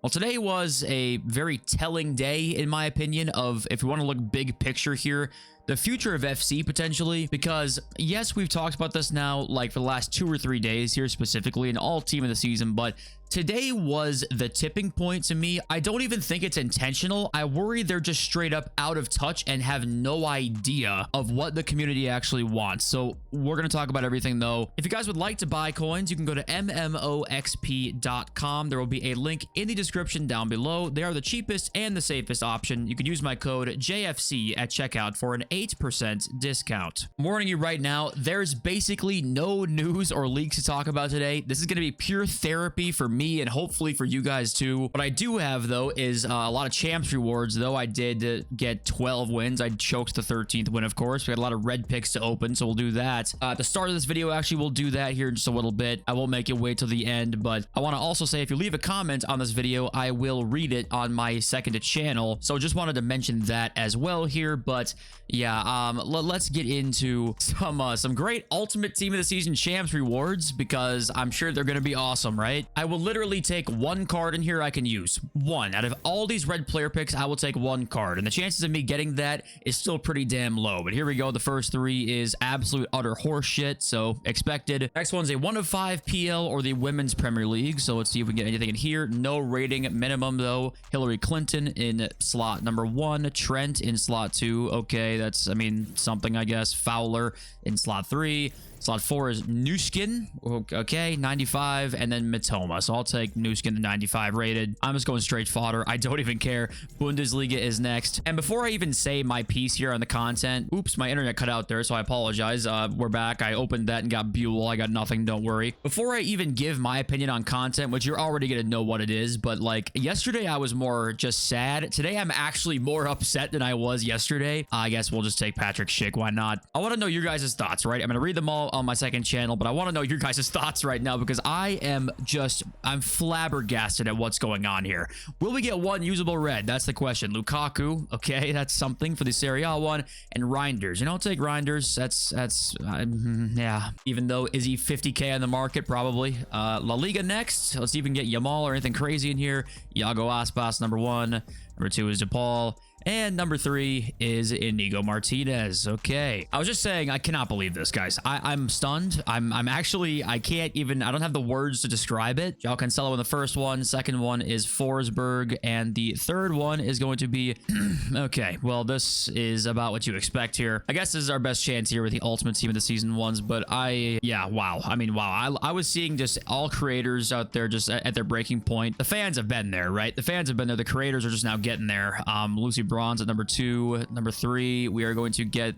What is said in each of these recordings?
Well, today was a very telling day, in my opinion, of if you want to look big picture here, the future of FC potentially, because yes, we've talked about this now like for the last 2 or 3 days here specifically in all team of the season, but today was the tipping point to me. I don't even think it's intentional. I worry they're just straight up out of touch and have no idea of what the community actually wants. So we're going to talk about everything though. If you guys would like to buy coins, you can go to mmoxp.com. There will be a link in the description down below. They are the cheapest and the safest option. You can use my code JFC at checkout for an 8% discount. I'm warning you right now, there's basically no news or leaks to talk about today. This is going to be pure therapy for me and hopefully for you guys too. What I do have though is a lot of champs rewards, though I did get 12 wins. I choked the 13th win, of course. We had a lot of red picks to open, so we'll do that. At the start of this video, actually, we'll do that here in just a little bit. I won't make you wait till the end, but I want to also say if you leave a comment on this video, I will read it on my second channel. So just wanted to mention that as well here. But yeah, let's get into some great ultimate team of the season champs rewards, because I'm sure they're going to be awesome, right? I will literally take one card in here I can use. One. Out of all these red player picks, I will take one card. And the chances of me getting that is still pretty damn low. But here we go. The first 3 is absolute utter horseshit, so expected. Next one's a 1 of 5 PL or the Women's Premier League. So let's see if we can get anything in here. No rating minimum, though. Hillary Clinton in slot number 1. Trent in slot 2. Okay, that's, I mean, something, I guess. Fowler in slot 3. Slot 4 is Newskin. Okay, 95. And then Matoma. So I'll take Newskin to 95 rated. I'm just going straight fodder. I don't even care. Bundesliga is next. And before I even say my piece here on the content, oops, my internet cut out there, so I apologize. We're back. I opened that and got Buell. I got nothing. Don't worry. Before I even give my opinion on content, which you're already going to know what it is, but like yesterday I was more just sad. Today I'm actually more upset than I was yesterday. I guess we'll just take Patrick Schick. Why not? I want to know your guys' thoughts, right? I'm going to read them all on my second channel, but I want to know your guys' thoughts right now, because I'm flabbergasted at what's going on here. Will we get one usable red? That's the question. Lukaku, okay, that's something for the Serie A one, and Reinders. You know, I'll take Reinders. That's yeah. Even though, is he 50k on the market? Probably. La Liga next. Let's even get Yamal or anything crazy in here. Iago Aspas, number 1. Number 2 is DePaul. And number 3 is Inigo Martinez. Okay. I was just saying, I cannot believe this, guys. I'm stunned. I'm actually, I can't even, I don't have the words to describe it. João Cancelo in the first one. Second one is Forsberg. And the third one is going to be, okay, well, this is about what you expect here. I guess this is our best chance here with the ultimate team of the season ones, but yeah, wow. I mean, wow. I was seeing just all creators out there just at their breaking point. The fans have been there, right? The fans have been there. The creators are just now getting there. Lucy Bronze at number 2. Number 3, we are going to get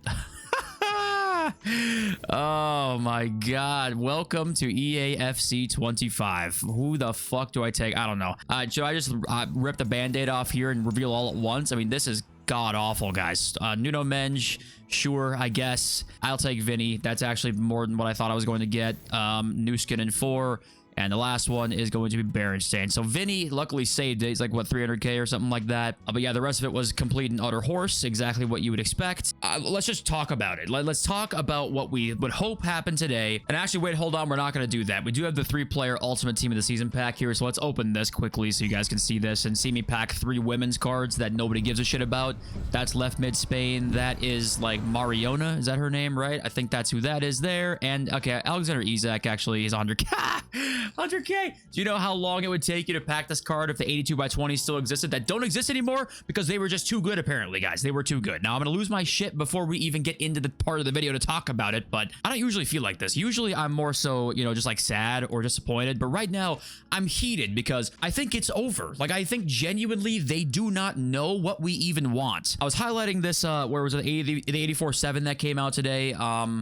oh my god, welcome to eafc 25. Who the fuck do I take? I don't know. Should I just rip the band-aid off here and reveal all at once? I mean, this is god awful, guys. Nuno Menj, sure, I guess I'll take Vinny. That's actually more than what I thought I was going to get. New skin in 4. And the last one is going to be Berenstain. So Vinny luckily saved it. He's like, what, 300k or something like that. But yeah, the rest of it was complete and utter horse. Exactly what you would expect. Let's just talk about it. Let's talk about what we would hope happened today. And actually, wait, hold on. We're not going to do that. We do have the 3-player ultimate team of the season pack here. So let's open this quickly so you guys can see this and see me pack 3 women's cards that nobody gives a shit about. That's left mid Spain. That is like Mariona. Is that her name, right? I think that's who that is there. And okay, Alexander Isak actually is 100k. 100k. Do you know how long it would take you to pack this card if the 82x20 still existed? That don't exist anymore because they were just too good, apparently, guys. They were too good. Now, I'm going to lose my shit before we even get into the part of the video to talk about it, but I don't usually feel like this. Usually, I'm more so, you know, just like sad or disappointed, but right now, I'm heated because I think it's over. Like, I think genuinely they do not know what we even want. I was highlighting this, where was it? The 84-7 that came out today.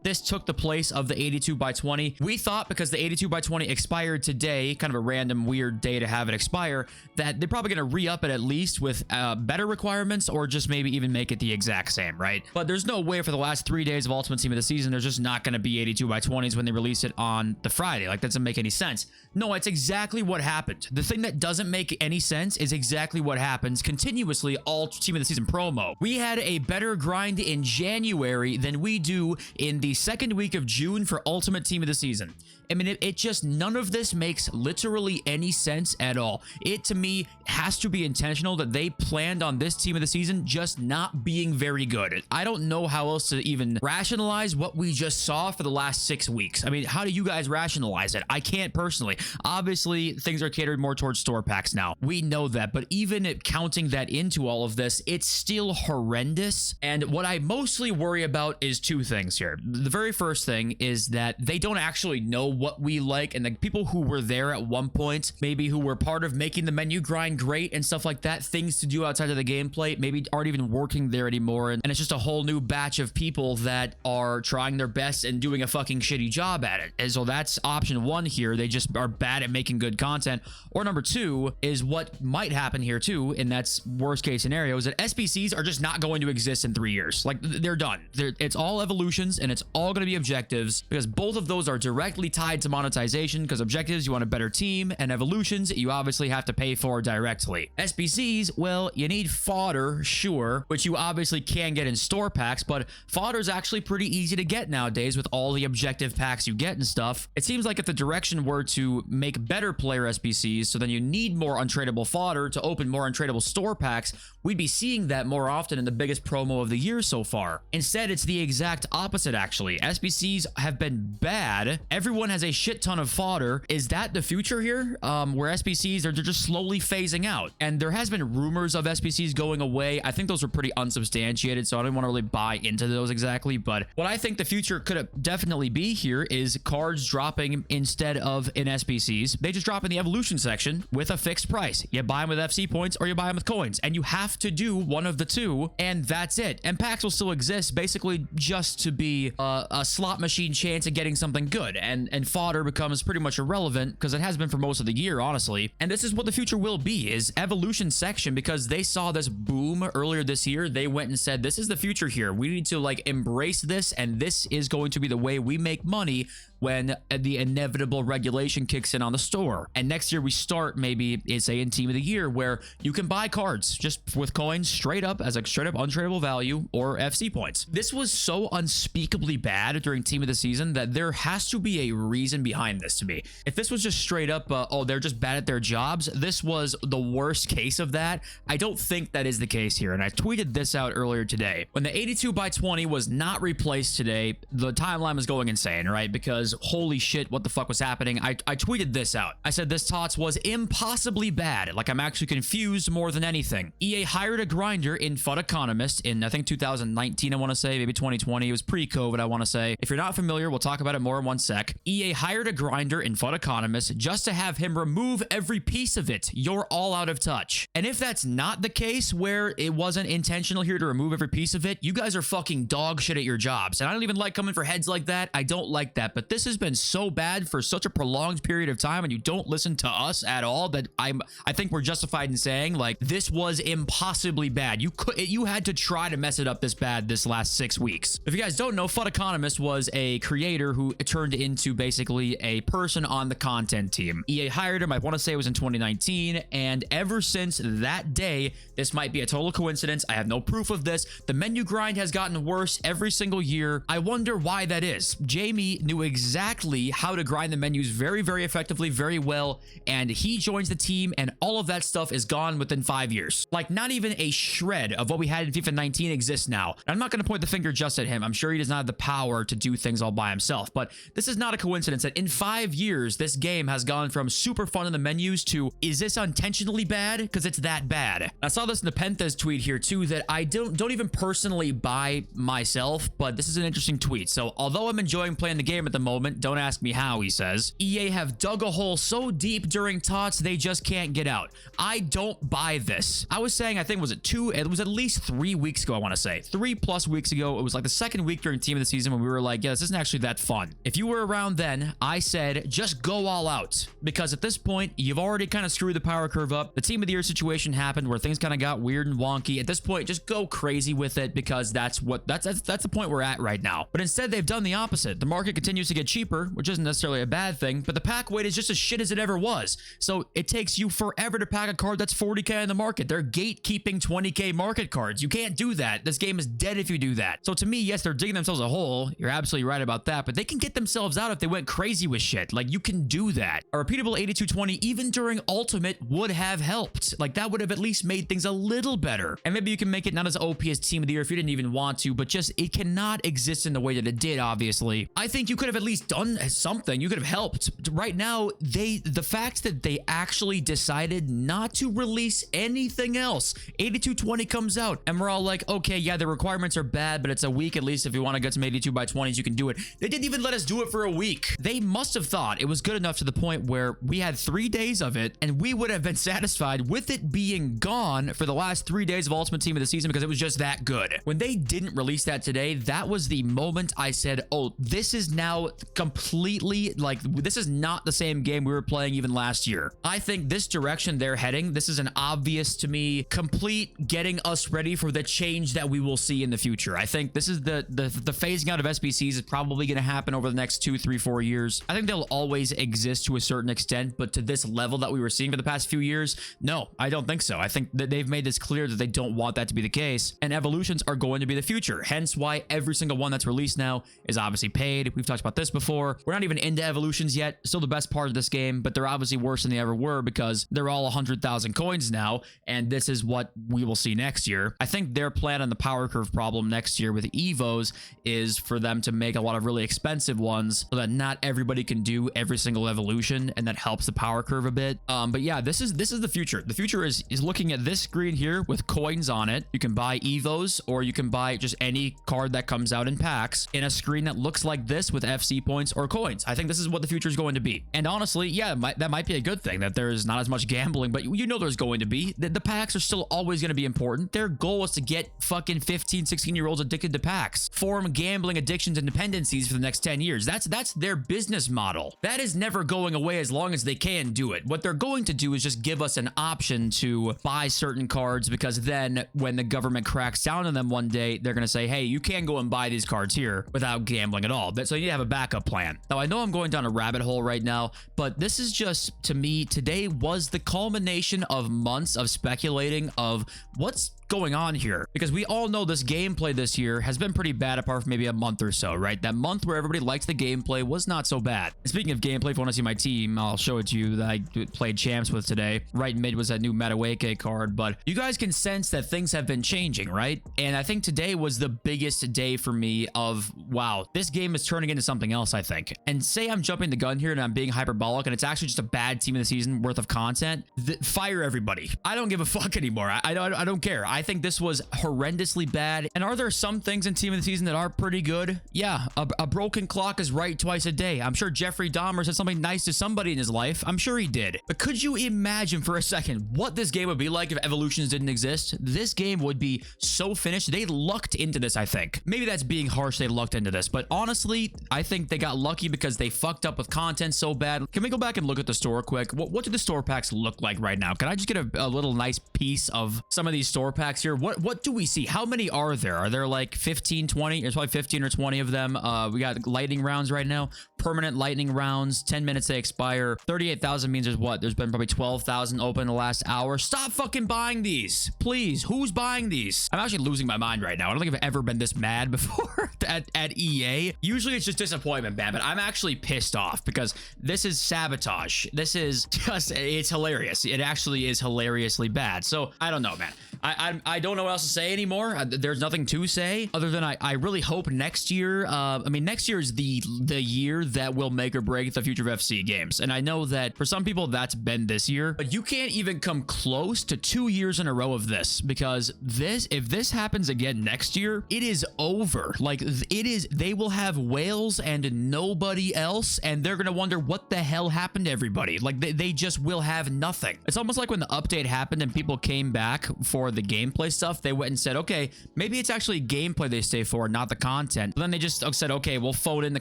This took the place of the 82x20. We thought because the 82x20 expired today, kind of a random weird day to have it expire, that they're probably going to re-up it at least with better requirements or just maybe even make it the exact same, right? But there's no way for the last 3 days of Ultimate Team of the season, there's just not going to be 82x20s when they release it on the Friday. Like, that doesn't make any sense. No, it's exactly what happened. The thing that doesn't make any sense is exactly what happens continuously all Team of the Season promo. We had a better grind in January than we do in the second week of June for Ultimate Team of the Season. I mean, it just, none of this makes literally any sense at all. It, to me, has to be intentional that they planned on this team of the season just not being very good. I don't know how else to even rationalize what we just saw for the last 6 weeks. I mean, how do you guys rationalize it? I can't personally. Obviously, things are catered more towards store packs now. We know that, but even counting that into all of this, it's still horrendous. And what I mostly worry about is 2 things here. The very first thing is that they don't actually know what we like, and the people who were there at one point, maybe who were part of making the menu grind great and stuff like that, things to do outside of the gameplay, maybe aren't even working there anymore, and it's just a whole new batch of people that are trying their best and doing a fucking shitty job at it. And so that's option 1 here. They just are bad at making good content. Or number 2 is what might happen here too, and that's worst case scenario, is that SBCs are just not going to exist in 3 years. Like, they're done. It's all evolutions, and it's all going to be objectives, because both of those are directly tied to monetization, because objectives, you want a better team, and evolutions, you obviously have to pay for directly. SBCs, well, you need fodder, sure, which you obviously can get in store packs, but fodder is actually pretty easy to get nowadays with all the objective packs you get and stuff. It seems like if the direction were to make better player SBCs, so then you need more untradeable fodder to open more untradeable store packs, we'd be seeing that more often in the biggest promo of the year so far. Instead, it's the exact opposite, actually. SBCs have been bad. Everyone has a shit ton of fodder. Is that the future here? Where SBCs are just slowly phasing out. And there has been rumors of SBCs going away. I think those are pretty unsubstantiated, so I don't want to really buy into those exactly. But what I think the future could definitely be here is cards dropping instead of in SBCs. They just drop in the evolution section with a fixed price. You buy them with FC points or you buy them with coins, and you have to do one of the two, and that's it. And packs will still exist, basically just to be a slot machine chance of getting something good, and fodder becomes pretty much irrelevant because it has been for most of the year, honestly. And this is what the future will be, is evolution section, because they saw this boom earlier this year. They went and said, this is the future here. We need to like embrace this, and this is going to be the way we make money when the inevitable regulation kicks in on the store. And next year we start maybe, say, in Team of the Year, where you can buy cards just with coins straight up as a straight up untradeable value or FC points. This was so unspeakably bad during Team of the Season that there has to be a reason behind this to me. If this was just straight up, oh, they're just bad at their jobs, this was the worst case of that. I don't think that is the case here. And I tweeted this out earlier today. When the 82x20 was not replaced today, the timeline was going insane, right? Because holy shit, what the fuck was happening? I tweeted this out. I said this TOTS was impossibly bad. Like, I'm actually confused more than anything. EA hired a grinder in FUT Economist in, I think, 2019, I want to say, maybe 2020. It was pre-COVID, I want to say. If you're not familiar, we'll talk about it more in one sec. EA hired a grinder in FUT Economist just to have him remove every piece of it. You're all out of touch. And if that's not the case, where it wasn't intentional here to remove every piece of it, you guys are fucking dog shit at your jobs. And I don't even like coming for heads like that. I don't like that. But this has been so bad for such a prolonged period of time, and you don't listen to us at all, that I think we're justified in saying, like, this was impossibly bad. You had to try to mess it up this bad this last 6 weeks. If you guys don't know, FUT Economist was a creator who turned into basically a person on the content team. EA hired him, I want to say it was in 2019, and ever since that day, this might be a total coincidence, I have no proof of this, the menu grind has gotten worse every single year. I wonder why that is. Jamie knew exactly how to grind the menus very, very effectively, very well, and he joins the team, and all of that stuff is gone within 5 years. Like, not even a shred of what we had in FIFA 19 exists now. And I'm not going to point the finger just at him. I'm sure he does not have the power to do things all by himself, but this is not a coincidence that in 5 years, this game has gone from super fun in the menus to, is this intentionally bad? Because it's that bad. I saw this in the Penthes tweet here too, that I don't even personally buy myself, but this is an interesting tweet. So, although I'm enjoying playing the game at the moment, don't ask me how, he says, EA have dug a hole so deep during TOTS they just can't get out. I don't buy this. I was saying, I think, it was at least 3 weeks ago, I want to say. 3+ weeks ago. It was like the second week during Team of the Season when we were like, yeah, this isn't actually that fun. If you were around then, I said, just go all out. Because at this point, you've already kind of screwed the power curve up. The Team of the Year situation happened where things kind of got weird and wonky. At this point, just go crazy with it, because that's the point we're at right now. But instead, they've done the opposite. The market continues to get get cheaper, which isn't necessarily a bad thing, but the pack weight is just as shit as it ever was. So it takes you forever to pack a card that's 40k in the market. They're gatekeeping 20k market cards. You can't do that. This game is dead if you do that. So to me, yes, they're digging themselves a hole. You're absolutely right about that, but they can get themselves out if they went crazy with shit. Like, you can do that. A repeatable 8220, even during Ultimate, would have helped. Like, that would have at least made things a little better. And maybe you can make it not as OP as Team of the Year if you didn't even want to, but just it cannot exist in the way that it did, obviously. I think you could have at least done something. You could have helped. Right now, the fact that they actually decided not to release anything else. 8220 comes out, and we're all like, okay, yeah, the requirements are bad, but it's a week at least. If you want to get some 82 by 20s, you can do it. They didn't even let us do it for a week. They must have thought it was good enough to the point where we had 3 days of it, and we would have been satisfied with it being gone for the last 3 days of Ultimate Team of the season because it was just that good. When they didn't release that today, that was the moment I said, oh, this is now completely, like, this is not the same game we were playing even last year. I think this direction they're heading, this is an obvious, to me, complete getting us ready for the change that we will see in the future. I think this is the phasing out of SBCs is probably going to happen over the next 2, 3, 4 years. I think they'll always exist to a certain extent, but to this level that we were seeing for the past few years, no, I don't think so. I think that they've made this clear that they don't want that to be the case, and evolutions are going to be the future. Hence why every single one that's released now is obviously paid. We've talked about this before. We're not even into evolutions yet. Still the best part of this game, but they're obviously worse than they ever were because they're all 100,000 coins now, and this is what we will see next year. I think their plan on the power curve problem next year with Evos is for them to make a lot of really expensive ones so that not everybody can do every single evolution, and that helps the power curve a bit. But yeah, this is the future. The future is looking at this screen here with coins on it. You can buy Evos, or you can buy just any card that comes out in packs in a screen that looks like this with FC points or coins. I think this is what the future is going to be. And honestly, yeah, that might be a good thing that there's not as much gambling, but you know there's going to be. The packs are still always going to be important. Their goal is to get fucking 15, 16-year-olds addicted to packs, form gambling addictions and dependencies for the next 10 years. That's their business model. That is never going away as long as they can do it. What they're going to do is just give us an option to buy certain cards, because then when the government cracks down on them one day, they're going to say, hey, you can go and buy these cards here without gambling at all. So you need to have a backup plan. Now, I know I'm going down a rabbit hole right now, but this is just, to me, today was the culmination of months of speculating of what's going on here, because we all know this gameplay this year has been pretty bad apart from maybe a month or so, right? That month where everybody liked the gameplay was not so bad. And speaking of gameplay, if you want to see my team, I'll show it to you that I played champs with today. Right mid was that new Mataweke card, but you guys can sense that things have been changing, right? And I think today was the biggest day for me of, wow, this game is turning into something else, I think. And say I'm jumping the gun here and I'm being hyperbolic and it's actually just a bad team of the season worth of content, fire everybody. I don't give a fuck anymore. I don't care. I think this was horrendously bad. And are there some things in Team of the Season that are pretty good? Yeah, a broken clock is right twice a day. I'm sure Jeffrey Dahmer said something nice to somebody in his life. I'm sure he did. But could you imagine for a second what this game would be like if evolutions didn't exist? This game would be so finished. They lucked into this, I think. Maybe that's being harsh. They lucked into this. But honestly, I think they got lucky because they fucked up with content so bad. Can we go back and look at the store quick? What do the store packs look like right now? Can I just get a little nice piece of some of these store packs here? What do we see? How many are there? Are there like 15, 20? There's probably 15 or 20 of them. We got lightning rounds right now. Permanent lightning rounds. 10 minutes they expire. 38,000 means there's what? There's been probably 12,000 open in the last hour. Stop fucking buying these. Please. Who's buying these? I'm actually losing my mind right now. I don't think I've ever been this mad before at EA. Usually it's just disappointment, man, but I'm actually pissed off because this is sabotage. This is just, it's hilarious. It actually is hilariously bad. So I don't know, man. I don't know what else to say anymore. There's nothing to say other than I really hope next year, I mean, next year is the year that will make or break the future of FC games. And I know that for some people that's been this year, but you can't even come close to 2 years in a row of this, because if this happens again next year, it is over. Like they will have whales and nobody else, and they're going to wonder what the hell happened to everybody. Like they just will have nothing. It's almost like when the update happened and people came back for the game gameplay stuff, they went and said, okay, maybe it's actually gameplay they stay for, not the content. But then they just said, okay, we'll fold in the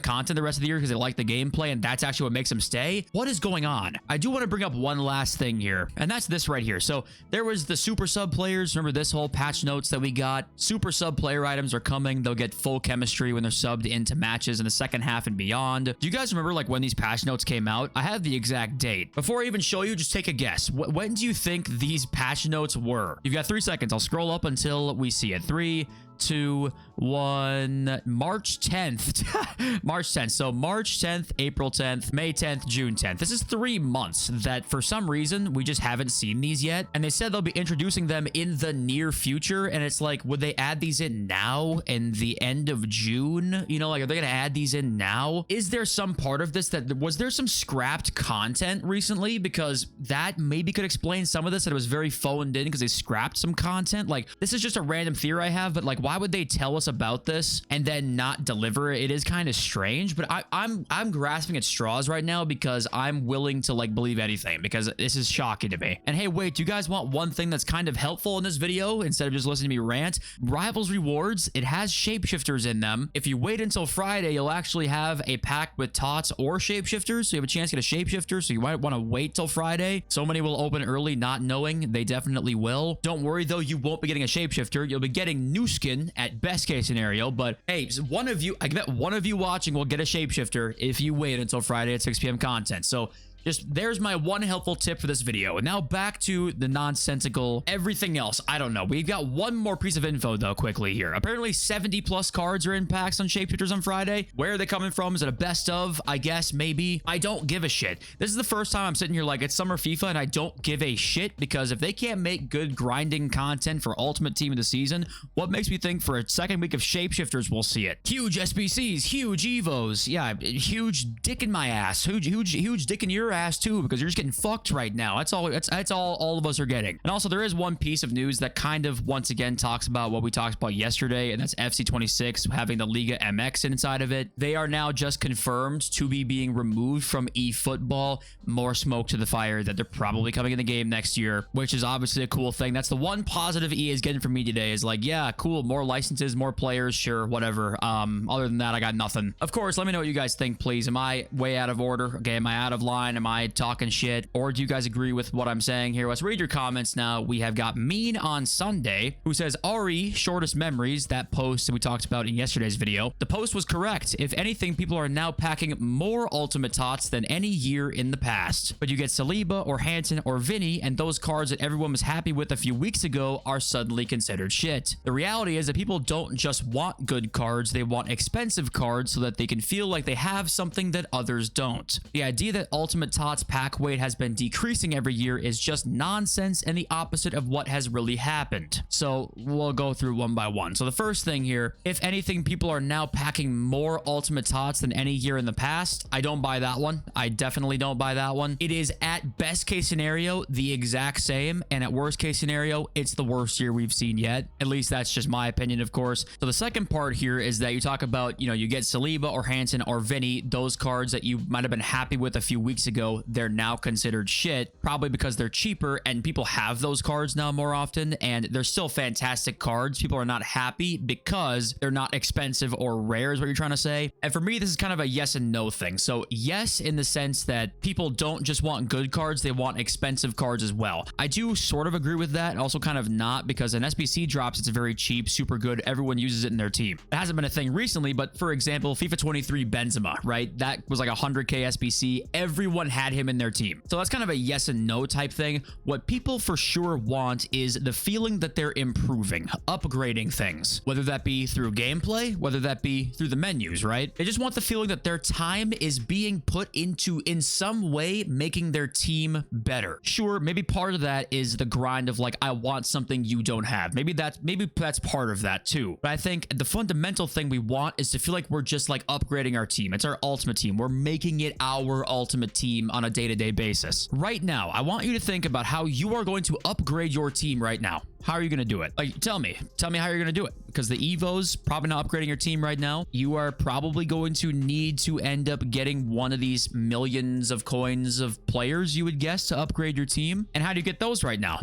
content the rest of the year because they like the gameplay, and that's actually what makes them stay. What is going on? I do want to bring up one last thing here, and that's this right here. So there was the super sub players. Remember this whole patch notes that we got? Super sub player items are coming. They'll get full chemistry when they're subbed into matches in the second half and beyond. Do you guys remember like when these patch notes came out? I have the exact date. Before I even show you, just take a guess. When do you think these patch notes were? You've got 3 seconds. I'll scroll up until we see it. 3, 2, 1. March 10th. March 10th. So March 10th, April 10th, May 10th, June 10th. This is 3 months that for some reason we just haven't seen these yet. And they said they'll be introducing them in the near future. And it's like, would they add these in now in the end of June? You know, like, are they going to add these in now? Is there some part of this that was there some scrapped content recently? Because that maybe could explain some of this, that it was very phoned in because they scrapped some content. Like, this is just a random theory I have, but like, why would they tell us about this and then not deliver it? It is kind of strange, but I'm grasping at straws right now because I'm willing to like believe anything, because this is shocking to me. And hey, wait, do you guys want one thing that's kind of helpful in this video instead of just listening to me rant? Rivals rewards, it has shapeshifters in them. If you wait until Friday, you'll actually have a pack with tots or shapeshifters, so you have a chance to get a shapeshifter. So you might want to wait till Friday. So many will open early not knowing. They definitely will. Don't worry though, you won't be getting a shapeshifter. You'll be getting new skin at best case scenario, but hey, one of you, I bet one of you watching will get a shapeshifter if you wait until Friday at 6 p.m. content. So just there's my one helpful tip for this video. And now back to the nonsensical everything else. I don't know. We've got one more piece of info though quickly here. Apparently 70 plus cards are in packs on shapeshifters on Friday. Where are they coming from? Is it a best of? I guess maybe. I don't give a shit. This is the first time I'm sitting here like it's summer FIFA and I don't give a shit, because if they can't make good grinding content for Ultimate Team of the season, what makes me think for a second week of shapeshifters we'll see it? Huge SBCs, huge Evos. Yeah, huge dick in my ass. Huge dick in your ass too, because you're just getting fucked right now. That's all of us are getting. And also there is one piece of news that kind of once again talks about what we talked about yesterday, and that's FC26 having the Liga MX inside of it. They are now just confirmed to be being removed from eFootball. More smoke to the fire that they're probably coming in the game next year, which is obviously a cool thing. That's the one positive EA is getting from me today, is like, yeah, cool, more licenses, more players, sure, whatever. Other than that, I got nothing. Of course, let me know what you guys think, please. Am I way out of order? Okay, am I out of line? Am I talking shit? Or do you guys agree with what I'm saying here? Let's read your comments now. We have got Mean on Sunday, who says, RE, shortest memories, that post that we talked about in yesterday's video. The post was correct. If anything, people are now packing more ultimate tots than any year in the past. But you get Saliba or Hansen or Vinny, and those cards that everyone was happy with a few weeks ago are suddenly considered shit. The reality is that people don't just want good cards, they want expensive cards so that they can feel like they have something that others don't. The idea that ultimate tots pack weight has been decreasing every year is just nonsense and the opposite of what has really happened. So we'll go through one by one. So the first thing here, if anything, people are now packing more ultimate tots than any year in the past. I don't buy that one. I definitely don't buy that one. It is at best case scenario the exact same, and at worst case scenario it's the worst year we've seen yet. At least that's just my opinion, of course. So the second part here is that you talk about, you know, you get Saliba or Hansen or Vinny, those cards that you might have been happy with a few weeks ago, they're now considered shit, probably because they're cheaper and people have those cards now more often, and they're still fantastic cards. People are not happy because they're not expensive or rare is what you're trying to say. And for me, this is kind of a yes and no thing. So yes, in the sense that people don't just want good cards, they want expensive cards as well. I do sort of agree with that, and also kind of not, because an SBC drops, it's very cheap, super good, everyone uses it in their team. It hasn't been a thing recently, but for example, FIFA 23 Benzema, right? That was like 100k SBC. Everyone had him in their team. So that's kind of a yes and no type thing. What people for sure want is the feeling that they're improving, upgrading things, whether that be through gameplay, whether that be through the menus, right? They just want the feeling that their time is being put into, in some way, making their team better. Sure, maybe part of that is the grind of like, I want something you don't have. Maybe that's part of that too. But I think the fundamental thing we want is to feel like we're just like upgrading our team. It's our ultimate team. We're making it our ultimate team on a day-to-day basis. Right now, I want you to think about how you are going to upgrade your team right now. How are you going to do it? Like, tell me how you're going to do it, because the Evos probably not upgrading your team right now. You are probably going to need to end up getting one of these millions of coins of players, you would guess, to upgrade your team. And how do you get those right now?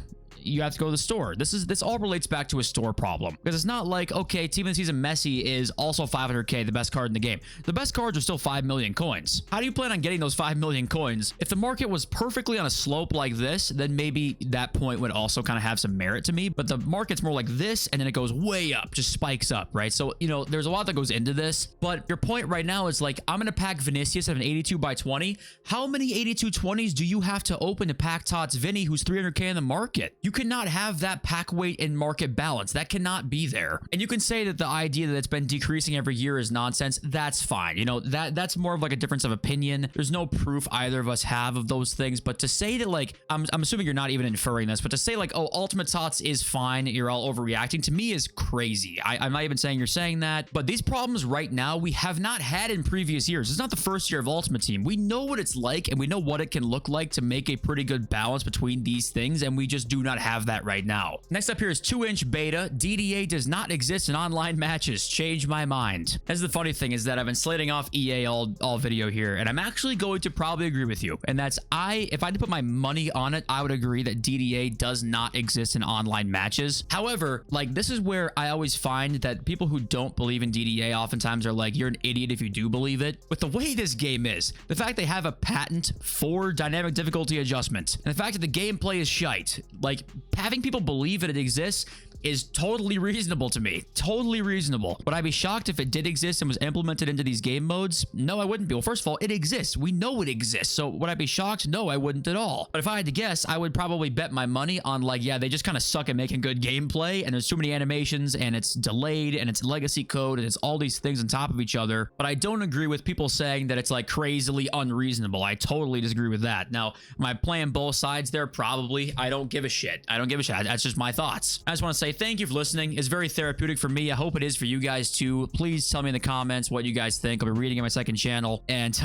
you have to go to the store. This all relates back to a store problem, because it's not like, okay, team of the season Messi is also 500k, the best card in the game. The best cards are still 5 million coins. How do you plan on getting those 5 million coins? If the market was perfectly on a slope like this, then maybe that point would also kind of have some merit to me. But the market's more like this, and then it goes way up, just spikes up, right? So, you know, there's a lot that goes into this. But your point right now is like, I'm going to pack Vinicius at an 82 by 20. How many 82 20s do you have to open to pack Tots Vinny, who's 300k in the market? You cannot have that pack weight and market balance. That cannot be there. And you can say that the idea that it's been decreasing every year is nonsense. That's fine. You know, that's more of like a difference of opinion. There's no proof either of us have of those things. But to say that, like, I'm assuming you're not even inferring this, but to say like, oh, Ultimate Tots is fine, you're all overreacting, to me is crazy. I'm not even saying you're saying that, but these problems right now we have not had in previous years. It's not the first year of Ultimate Team. We know what it's like, and we know what it can look like to make a pretty good balance between these things, and we just do not have that right now. Next up here is 2-inch beta. DDA does not exist in online matches. Change my mind. That's the funny thing, is that I've been slating off EA all video here, and I'm actually going to probably agree with you. And that's, if I had to put my money on it, I would agree that DDA does not exist in online matches. However, like, this is where I always find that people who don't believe in DDA oftentimes are like, you're an idiot if you do believe it. With the way this game is, the fact they have a patent for dynamic difficulty adjustment, and the fact that the gameplay is shite, like, having people believe that it exists is totally reasonable to me. Totally reasonable. Would I be shocked if it did exist and was implemented into these game modes? No, I wouldn't be. Well, first of all, it exists. We know it exists. So would I be shocked? No, I wouldn't at all. But if I had to guess, I would probably bet my money on, like, yeah, they just kind of suck at making good gameplay, and there's too many animations, and it's delayed, and it's legacy code, and it's all these things on top of each other. But I don't agree with people saying that it's like crazily unreasonable. I totally disagree with that. Now, am I playing both sides there? Probably. I don't give a shit. I don't give a shit. That's just my thoughts. I just want to say thank you for listening. It's very therapeutic for me. I hope it is for you guys too. Please tell me in the comments what you guys think. I'll be reading in my second channel. And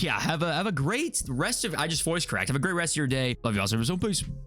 yeah, have a great rest of, I just voice cracked. Have a great rest of your day. Love you all. So peace.